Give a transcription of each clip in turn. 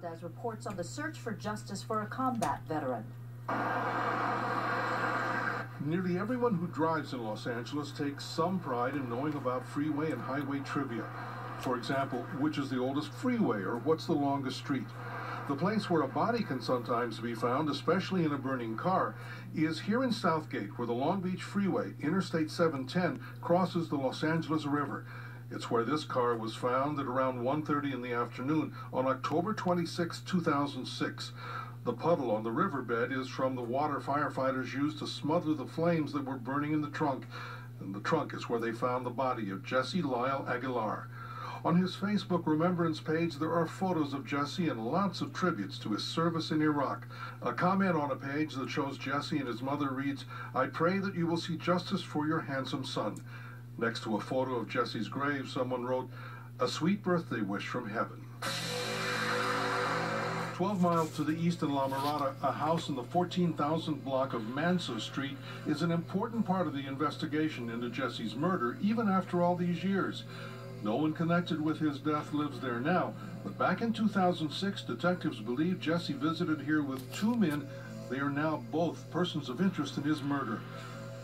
Valdez reports on the search for justice for a combat veteran. Nearly everyone who drives in Los Angeles takes some pride in knowing about freeway and highway trivia. For example, which is the oldest freeway or what's the longest street? The place where a body can sometimes be found, especially in a burning car, is here in Southgate, where the Long Beach Freeway, Interstate 710, crosses the Los Angeles River. It's where this car was found at around 1:30 in the afternoon on October 26, 2006. The puddle on the riverbed is from the water firefighters used to smother the flames that were burning in the trunk. And the trunk is where they found the body of Jesse Lyle Aguilar. On his Facebook Remembrance page, there are photos of Jesse and lots of tributes to his service in Iraq. A comment on a page that shows Jesse and his mother reads, "I pray that you will see justice for your handsome son." Next to a photo of Jesse's grave, someone wrote, "A sweet birthday wish from heaven." 12 miles to the east in La Mirada, a house in the 14,000th block of Manso Street is an important part of the investigation into Jesse's murder, even after all these years. No one connected with his death lives there now, but back in 2006, detectives believe Jesse visited here with two men. They are now both persons of interest in his murder.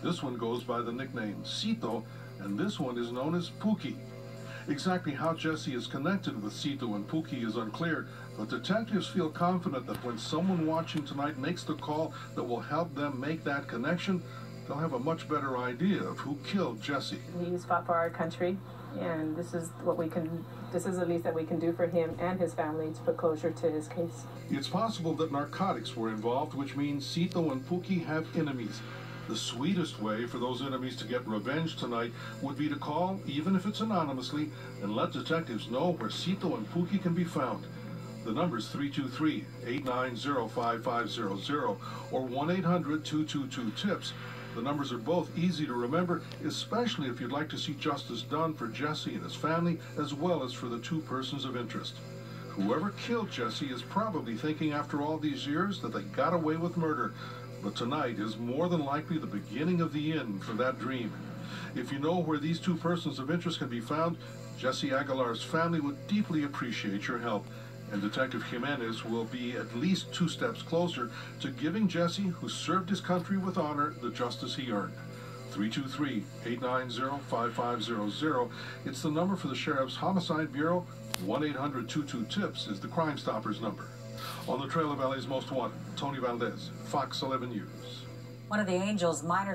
This one goes by the nickname Cito, and this one is known as Pookie. Exactly how Jesse is connected with Cito and Pookie is unclear, but detectives feel confident that when someone watching tonight makes the call that will help them make that connection, they'll have a much better idea of who killed Jesse. He's fought for our country, and this is the least that we can do for him and his family to put closure to his case. It's possible that narcotics were involved, which means Cito and Pookie have enemies. The sweetest way for those enemies to get revenge tonight would be to call, even if it's anonymously, and let detectives know where Cito and Pookie can be found. The number is 323-890-5500 or 1-800-222-TIPS. The numbers are both easy to remember, especially if you'd like to see justice done for Jesse and his family, as well as for the two persons of interest. Whoever killed Jesse is probably thinking after all these years that they got away with murder, but tonight is more than likely the beginning of the end for that dream. If you know where these two persons of interest can be found, Jesse Aguilar's family would deeply appreciate your help, and Detective Jimenez will be at least 2 steps closer to giving Jesse, who served his country with honor, the justice he earned. 323-890-5500. It's the number for the Sheriff's Homicide Bureau. 1-800-22-TIPS is the Crime Stoppers number. On the trail of LA's Most Wanted, Tony Valdez, Fox 11 News. One of the Angels' minor